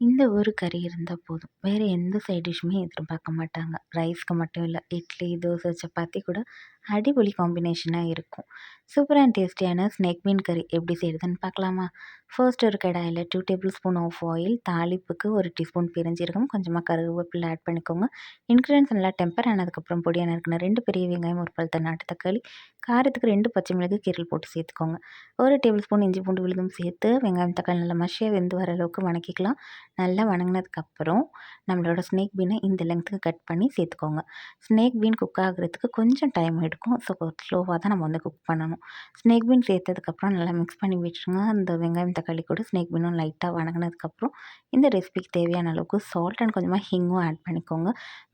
இந்த ஒரு கறி இருந்தா போதும். வேற எந்த சைட் டிஷ்ஷுமே எதிர்பார்க்க மாட்டாங்க. ரைஸ்க்கு மட்டும் இல்ல. இட்லி, தோசை, சப்பாத்தி கூட அடிபொலி காம்பினேஷனா இருக்கும். சூப்பர் அண்ட் டேஸ்டியான ஸ்னேக் மீன் கறி எப்படி செய்றதுன்னு பார்க்கலாமா? ஃபர்ஸ்ட் ஒரு கடாயில 2 டேபிள் ஸ்பூன் ஆஃப் ஆயில், தாளிப்புக்கு 1 டீஸ்பூன் பெருஞ்சீரகம், கொஞ்சமா கருவேப்பிலை ஆட் பண்ணிக்கோங்க. இன்கிரியன்ட்ஸ் நல்லா டெம்பர் ஆனதுக்கப்புறம் பொடியா நறுக்குன 2 பெரிய வெங்காயம், ஒரு பழுத்த நாட்டு தக்காளி, காரத்துக்கு 2 பச்சை மிளகு கீரல் போட்டு சேர்த்துக்கோங்க. 1 டேபிள் ஸ்பூன் இஞ்சி பூண்டு விழுதும் சேர்த்து வெங்காயம், தக்காளி நல்லா மசியா வெந்து வர அளவுக்கு வணக்கிக்கலாம். நல்லா வணங்குனதுக்கப்புறம் நம்மளோட ஸ்னேக் பீனை இந்த லெங்த்துக்கு கட் பண்ணி சேர்த்துக்கோங்க. ஸ்னேக் பீன் குக் ஆகுறதுக்கு கொஞ்சம் டைம் எடுக்கும். ஸோ ஸ்லோவாக தான் நம்ம வந்து குக் பண்ணணும். ஸ்னேக் பீன் சேர்த்ததுக்கப்புறம் நல்லா மிக்ஸ் பண்ணி விட்டுருங்க. அந்த வெங்காயம், தக்காளி கூட ஸ்னேக் பீனும் லைட்டாக வணங்குனதுக்கப்புறம் இந்த ரெசிபிக்கு தேவையான அளவுக்கு சால்ட் அண்ட் கொஞ்சமாக ஹிங்கும் ஆட் பண்ணிக்கோங்க.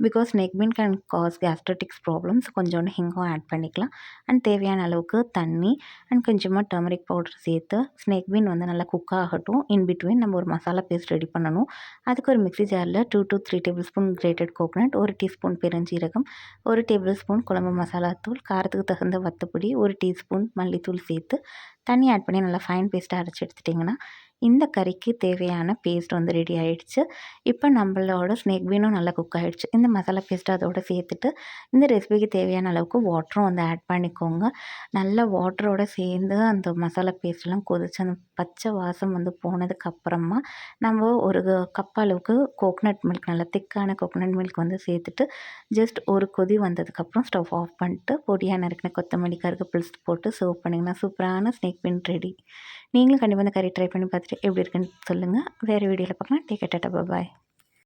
Because snake bean can cause gastritis problems. கொஞ்சோண்டு ஹிங்கும் ஆட் பண்ணிக்கலாம். அண்ட் தேவையான அளவுக்கு தண்ணி அண்ட் கொஞ்சமாக டர்மரிக் பவுடர் சேர்த்து ஸ்னேக் பீன் வந்து நல்லா குக் ஆகட்டும். இன் பிட்வீன் நம்ம ஒரு மசாலா பேஸ்ட் ரெடி பண்ணணும். அதுக்கு ஒரு மிக்ஸி ஜாரில் 2 to 3 table spoon கிரேட்டட் coconut, 1 teaspoon பெருஞ்சீரகம், 1 டேபிள் ஸ்பூன் குழம்பு மசாலா தூள், காரத்துக்கு தகுந்த வத்தப்பொடி, 1 டீஸ்பூன் மல்லித்தூள் சேர்த்து தண்ணி ஆட் பண்ணி நல்லா ஃபைன் பேஸ்ட்டாக அரைச்சி எடுத்துட்டிங்கன்னா இந்த கறிக்கு தேவையான பேஸ்ட் வந்து ரெடி ஆகிடுச்சு. இப்போ நம்மளோட ஸ்னேக் பீனும் நல்லா குக் ஆகிடுச்சு. இந்த மசாலா பேஸ்ட்டு அதோடு சேர்த்துட்டு இந்த ரெசிபிக்கு தேவையான அளவுக்கு வாட்டரும் வந்து ஆட் பண்ணிக்கோங்க. நல்லா வாட்டரோடு சேர்ந்து அந்த மசாலா பேஸ்ட்லாம் கொதிச்சு அந்த பச்சை வாசம் வந்து போனதுக்கப்புறமா நம்ம ஒரு கப் அளவுக்கு கோகனட் மில்க், நல்லா திக்கான கோகனட் மில்க் வந்து சேர்த்துட்டு ஜஸ்ட் ஒரு கொதி வந்ததுக்கப்புறம் ஸ்டவ் ஆஃப் பண்ணிட்டு பொடியாக நறுக்கின கொத்தமல்லி, கருவேப்பிலை போட்டு சர்வ் பண்ணிங்கன்னா சூப்பரான ஸ்னேக் பீன் ரெடி. நீங்களும் கண்டிப்பாக இந்த கறி ட்ரை பண்ணி பார்த்துட்டு எப்படி இருக்குன்னு சொல்லுங்கள். வேறு வீடியோவில் பார்க்கலாம். டேக் கேர், டாட்டா, பாய்.